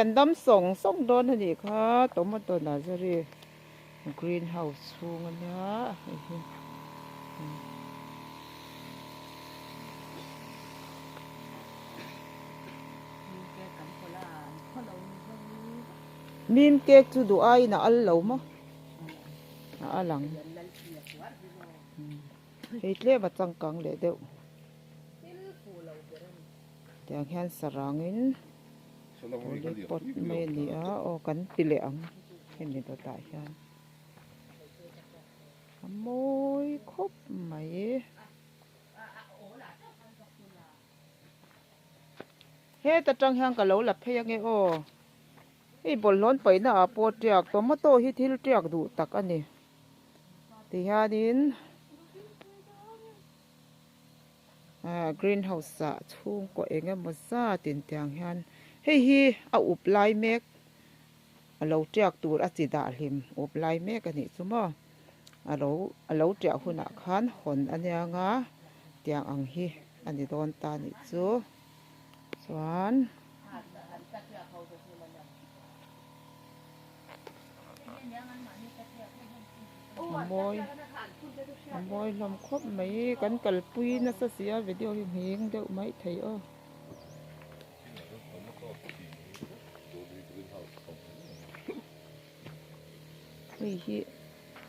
an dam song don hani kha tomato nursery greenhouse chung ania min kek chu du ai na al lo ma na alang hei tle ba changkang le deuh tiang hian sarangin pot mai ni a o kan pile ang heni to ta hian amoi khop mai he ta tang hian ka lo la phei nge o ei bol lon pai na a po tiak tomato hi thil tiak du tak ani ti hianin greenhouse sa chung ko enga maza tin tiang hian hei hi a up lai mek a lo tiak tur a chi da hlim up lai mek ani chuma a lo tiak huna khan hon anianga tiang ang hi ani don ta ni chu chuan môi lom khóc mấy cắn cල් pui nó sẽ xía video hình hình đâu mấy thấy ơ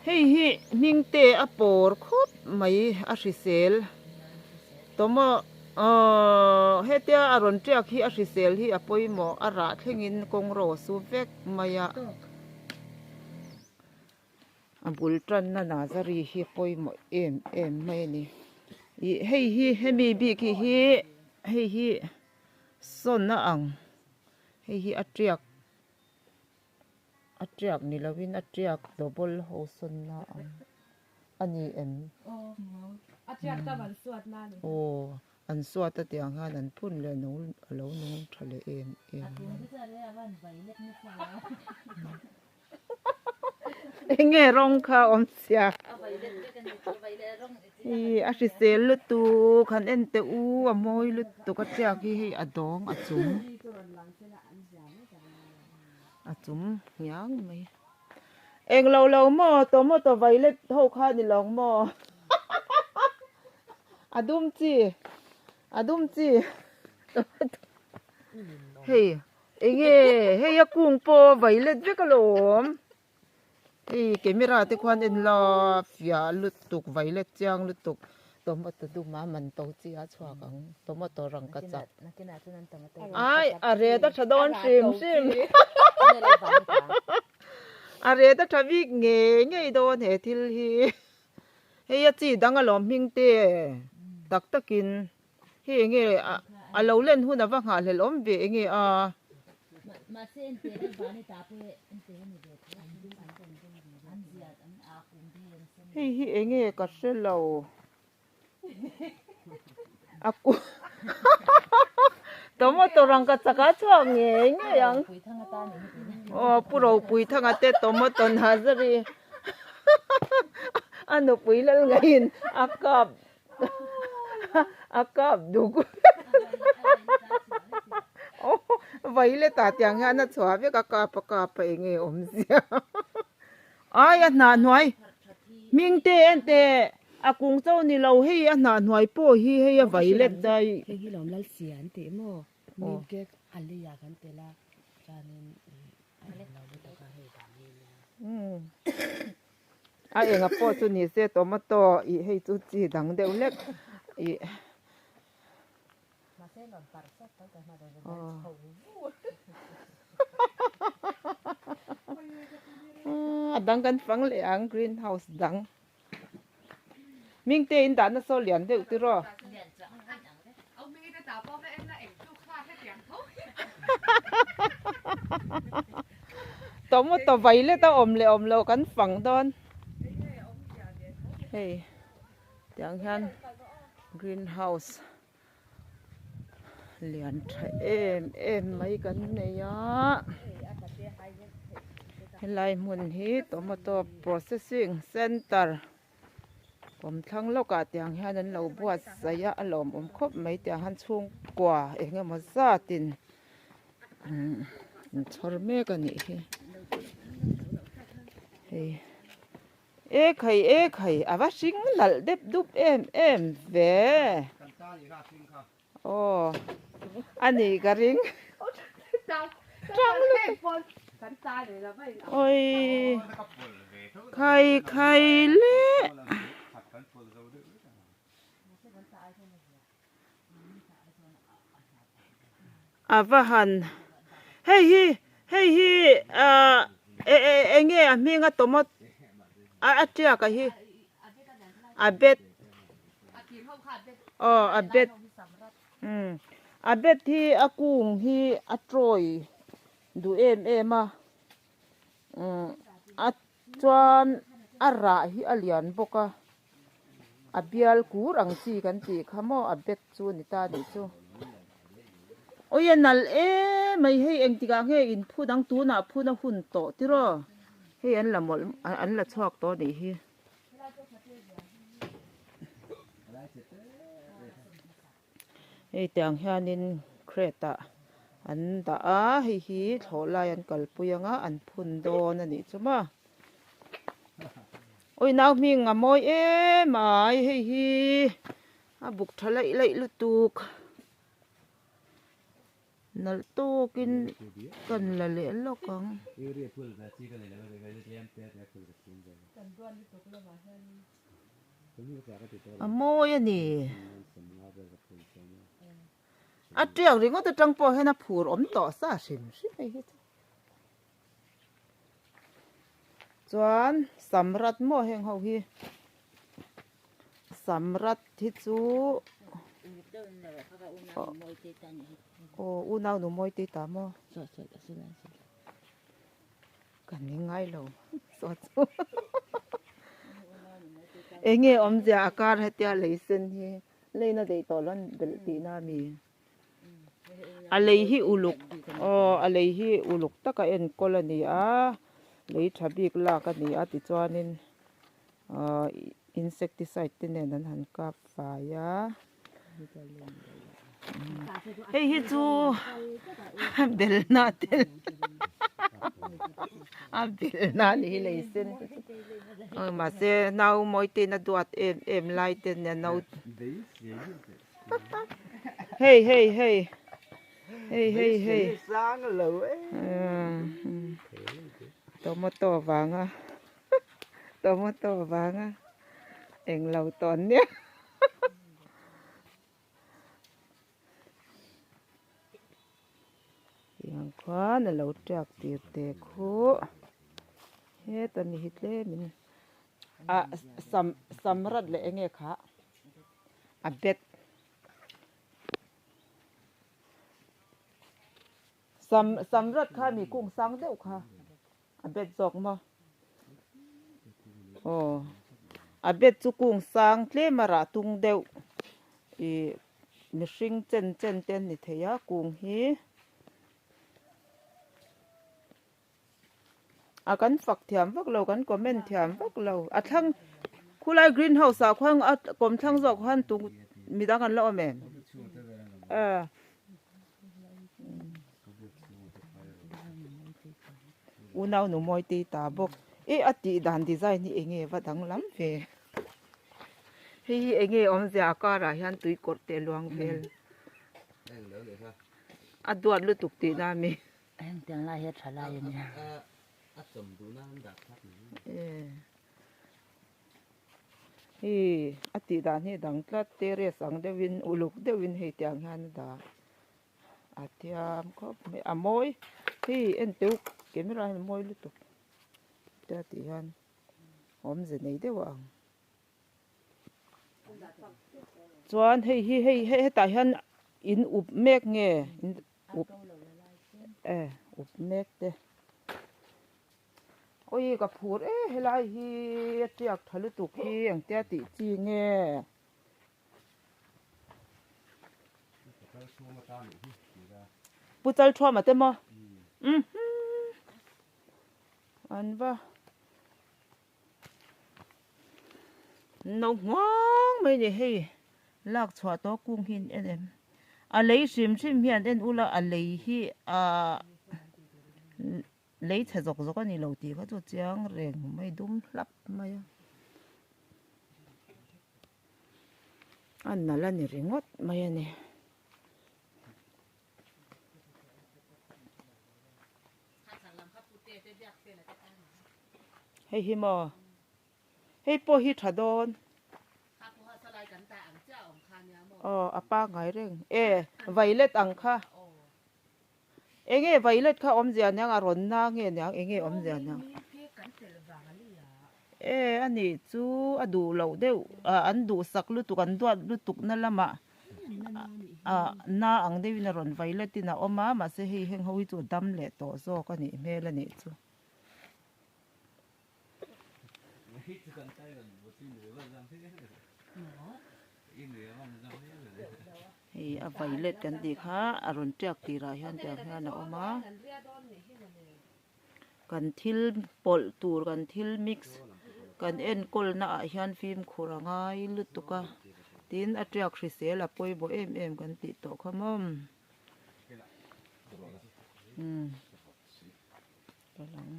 hey ning te apor khóc mấy asisel tomo hetia aron triak hi asisel hi apoi mo ara thengin kongro su vek maya abul tran na nazari hi poi mo em mai ni hei hi hemi bi ki hei hi son na ang hei hi atriak ni lawin atriak double ho son na ang ani em atriak ta ban suat na ni an suat ta tiang han an phun le no alo no thale em nghe rong kha om sia a si sel lu tu khan en te u a moi lu tu ka tia ki hi adong achum yang mai eng lo mo to violet ho kha ni long mo adum chi hey hey ya kung po violet ve ka lom camera te kwan en la fia lutuk violet chang lutuk tomato du ma man to chi a chwa kang tomato rang ka cha ai are ta thadon sim are ta thawi nge don he thil hi he ya chi dang a lom hing te tak takin he nge a lo len hun awa nga hlel om ve nge a ma sen te ba ni ta pe en te ni de hi enge ka selo aku tomato rang ka chaka chwa nge yang puro pui thanga te tomato nazari ano pui lal ngain akap dugu violet ta tiang ha na chwa ve ka pa nge om sia ai na noi ming te ente akung chau ni lo hi a na hnuai po hi hei a violet dai hi lom lal sian te mo min ke ali ya kan te la chanin ale lo to ka he ta ni a enga po chu ni se tomato I hei chu chi dang deuh lek ma se lon par sa ta ka ma do dang kan phang le ang greenhouse dang ming te in da na so lian deuh ti ro tomato violet ta om lo kan phang don hey tiang han greenhouse lian tha em mai kan ne ya helai mun hi tomato processing center pom thlang loka tiang hian an lo buat saya alom khop mai tiang han chung kwa enga ma za tin chor me ka ni hi hei e khai ava sing lal dep dup em ve ô anh ấy cái ring ôi khai lệ à vâng hey hi à nghe à mi ngắt tomat à chia cái hi à bet à bet à bet hi à cung hi à trôi du em à à chuan à ra hi à lian boka à bial cú răng chi kan ti khamo à bet chu ni ta ni chu ôi nal mày hay anh tiga nghe in phu dang tu na phu na hun to tiro hay anh là một anh là chọc to đi hi hay tiếng hiền in kreta anh ta hi hi thổ lai anh kal puyanga anh phun do na ni chuma ôi nào mình à môi mà hi à bục thalai lại lutuk nal to kin kan la le lo kang amoy ani atriang ringo te tang po hena phur om to sa sim si ai hi chuan samrat mo heng ho hi samrat thi chu ô u nào nụ môi tê tả mò cần những ngay lâu sốt anh nghe ông già car hết tia lấy sen hi lấy nó để tỏ lên để tí na mi à lấy hi uluk à lấy hi uluk tất cả en colony à lấy chabi la cái này à thì cho nên insecticide tên này nó hẳn cáp phải á hey hi chu bel na tel bel na ni le sen ma se nau moi te na duat em lai ten na nau hey sang lâu ấy tomato vàng em lâu tòn nhé yang khá là lâu trạc tiệt tệ khô hết anh hít lên mình à samrat lệ nghe khá à bet samrat khá mi cung sang đeo khá à bet dọc mà ồ à bet chu cung sang tle mà ra tung đeo i mi sinh chen ni thấy á cung hi à kan phak thiam vak lo kan comment thiam vak lo a thang khulai greenhouse a khang a kom thang jok han tu mi da kan lo men u nau nu moi ti ta bok ati dan design ni enge wa dang lam ve hi enge om ja ka ra hian tui kor te luang vel a duat lu tuk ti na mi em tiếng lai hết trả lại nhỉ hi ati dan hi dang tlat tere sang dewin uluk dewin he tiang han da atiam khop me amoi hi en teu camera hin moi lu tuk ta ti han om ze nei de wang chuan hei ta hian in up mek nge up up mek te ôi cái phur helai hi tiak thalu tuk hi ang tia ti chi nge putal thua ma te mo an ba no ngoang mai ni hei lak chwa to kung hin em a lei sim hian en ula a lei hi a lấy chả dọc dọc này lâu tí có cho chăng rèn mấy đúng lắm mấy anh là này rèn ngót mấy này hay hi mò hay po hi thà đòn apa ngai reng violet ang kha enge violet kha om jian yang a ron na nge nyang enge om jian yang ani chu adu lo deuh an du sak lu tu kan duat lu tuk na lama na ang deuh na ron violet ina oma ma se hi heng hoi chu dam le to zo ka ni mel ani chu hi a violet kan ti kha a ron tiak ti ra hian tiak hian a oma kan thil pol tur kan thil mix kan en kol na a hian film khurangai lutuka tin a tiak hrisel a poi bo em kan ti to khamom kalang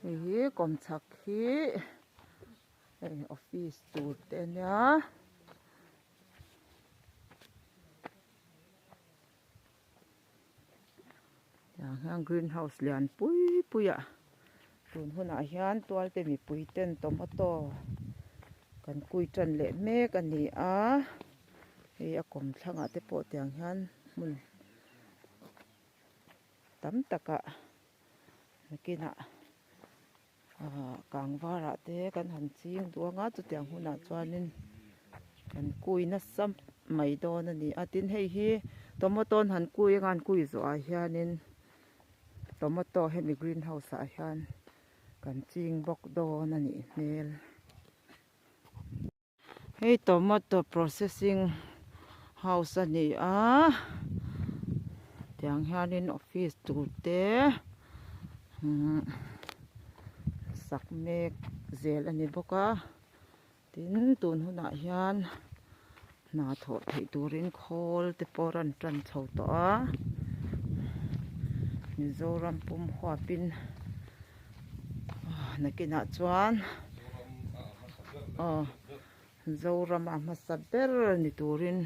hi kom chak hi office tur te nya yang greenhouse lian pui puya tun huna hian tual te mi pui ten tomato kan kui tran le mek ani a hei a kom thlanga te pawh tiang hian mun tam taka nakina kangwara te kan han ching duanga chu tiang huna chuanin kan kui na sam mai don ani atin hei hi tomato han kui ngan kui zo a hianin tomato hemi greenhouse a hian kan ching bok don ani hmel hei tomato processing house ani a tiang hianin office tur te sak mek zel ani boka tin tun huna hian na tho thei turin khol te poran tran chho to a Mizoram pum huapin nakina chuan Zoram a masaber ni turin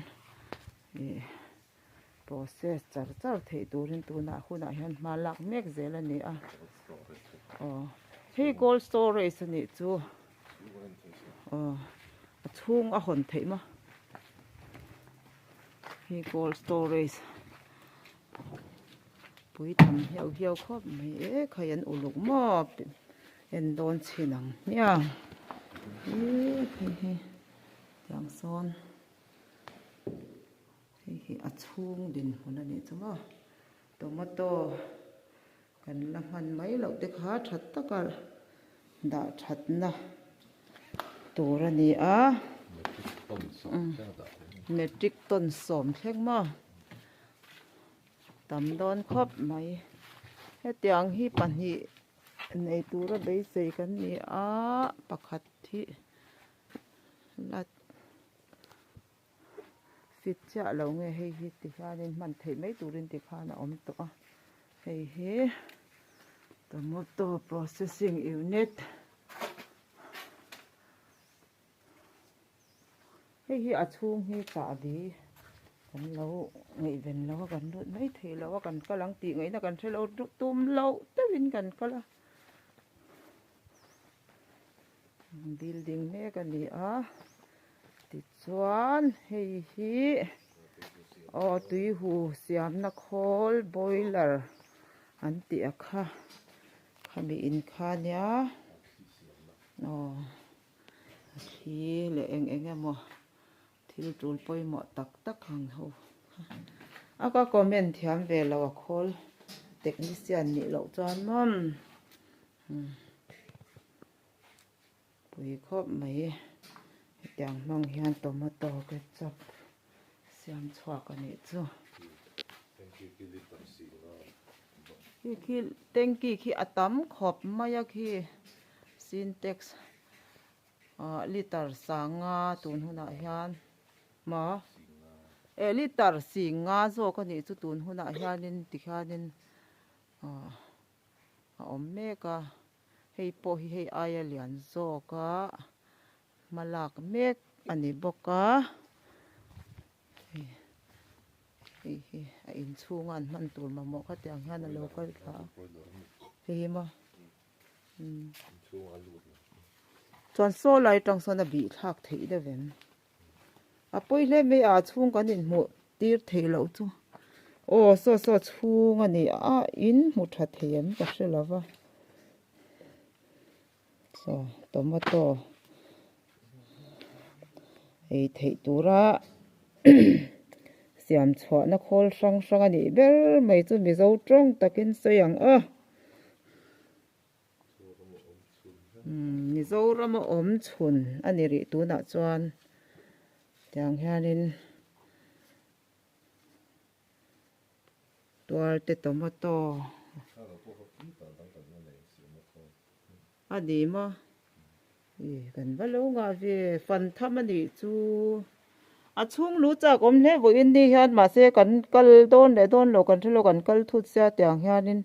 process char thei turin tuna huna hian malak mek zel ani a hei cold storage ani chu a chung a hon thei ma hei cold storage pui tam hiau khop mai khayan uluk mo en don chinang nia hi yang son hi a chung din hun ani chuma tomato kan la man mai lo te kha that takal da that na tur ani a metric ton som thleng ma tam don khop mai he tiang hi pahni nei tura bei sei kan ni a pakhat hi lat fit cha lo nge hei hi ti hianin man thei mai turin ti khana om to a hei hi tomato processing unit hei hi a chhung hi cha di kan lo ngei ven lo kan lut mai thei lo kan kalang ti ngei na kan thelo tum lo tawin kan kala building me kan ni a ti chuan hei hi tui hu siam na khol boiler an ti a kha khami in kha nia hi le eng emo thil tul poimo tak tak hang ho aka comment thiam ve lo a khol technician ni lo chuan mom pui khop mai tiang mang hian tomato ketchup siam chhuak ani chu hi tengki khi atam khop maya khi syntax liter sanga tun huna hian หมอลิตรสิงาโซก็นี่จุตูนหุ่นอานินติคานินอมเมกะให้โปให้อายเลียนโซก็มาลากเมกอันนี้บกะอินชูงานมันตูนมาหมอก็แต่งงานโลก็ค่ะเฮ้ยมาจอนโซ่ไหลจังสนบีทักถีได้เว้นปุ้ยเล่ไม่อาชูงกันอินหมดตีร์เทลเอาจูโอ้โซ่ชูงอันนี้อินหมดทัดเทียมก็ใช่แล้ววะตัวมาโตไอ้เทตัวระเสียมฉะนักโคลช่างอันนี้เบลไม่จุมีเจ้าจ้องตะกินเสียงมีเจ้าระมาอมชุนอันนี้ริตัวน่ะจวนอย่างแค่นี้ตัวเต็ดตัวมาโตอันนี้มั้งกันว่าลูกอาฟันทำมันดีจูช่วงรู้จักอมเล่บุอินดีฮันมาเสกันกัลโดนเดโดนโลกันที่โลกันกัลทุดเสียแต่งฮันิน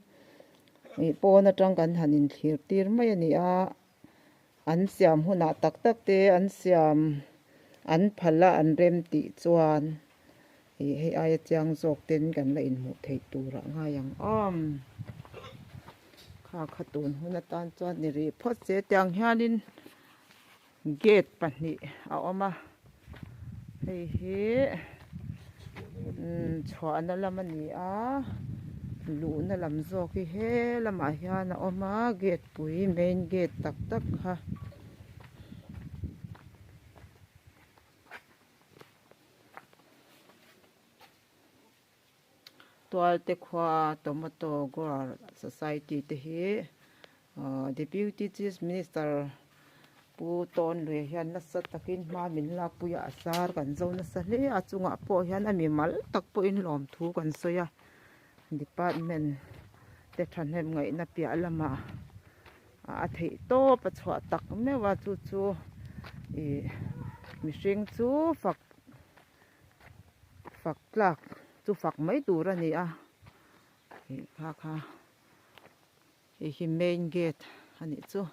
ปนจังกันหันินเขียตีร์ไม่นี่อันเสียมหัวหน้าตักเตอันเสียมอันพัลละอันเร็มติจวนให้อายจังจกเต้นกันละอินหมุดเทตูระง่ายอย่างข้าขตุนหัวหน้าตานจวนนี่รีพอเสียแต่งฮันินเกตปันนี่เอามาเฮ้ชวนนั่นละมันนี่ลูนั่นลำโซกี้เฮ้ละมาเฮียนะออกมาเกตปุ๋ยเมนเกตตักค่ะตัวเด็กว่าตัวมาโตก็societyเตdeputy chief ministerปูตอนเลยยันนัสตักินมามินลาปุยอาสาร์กันเจ้านัสเลยจุงปอยันมีมัลตักปุยนหลอมทูกันเสียdepartment แต่ทันเห็นไงนับเปียละมาที่โตประชวตักไม่ว่าจู่มีเสียงจู่ฝักหลักจู่ฝักไม่ดูระนี่ค่ะฮิมเมนเกตอันนี้จู่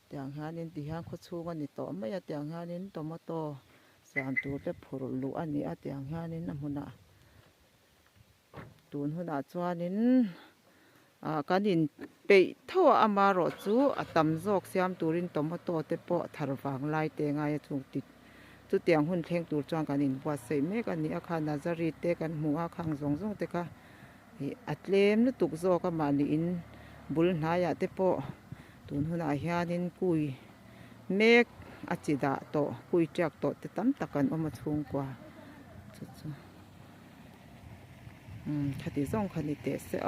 แต่งงานนี้ที่ห้างเขาชูกันนี่ต่อไม่อยากแต่งงานนี้ต่อมาต่อสามตัวแต่ผลลูอันนี้แต่งงานนี้น้ำหุ่นตูนหุ่นจวนนี้การดินไปเท่าอามารอจูตำจอกเสียมตูรินต่อมาต่อแต่ปอถารฟังไล่แต่งไงจุงติดจุดเตียงหุ่นเทงตูจวนกันดินวัดใส่เมกันนี้อาคารนาจารีเตกันหัวขังสองแต่ก็อัดเล่มนึกตุกจอกันมาดินบุญหายาแต่ปอตูนหุ่นอาเฮียนินกุยเมกอาจิดาโตกุยจักโตแต่ตั้มตะกันออกมาชงกว่าถ้าที่ส่งคันนี้เตะเสีย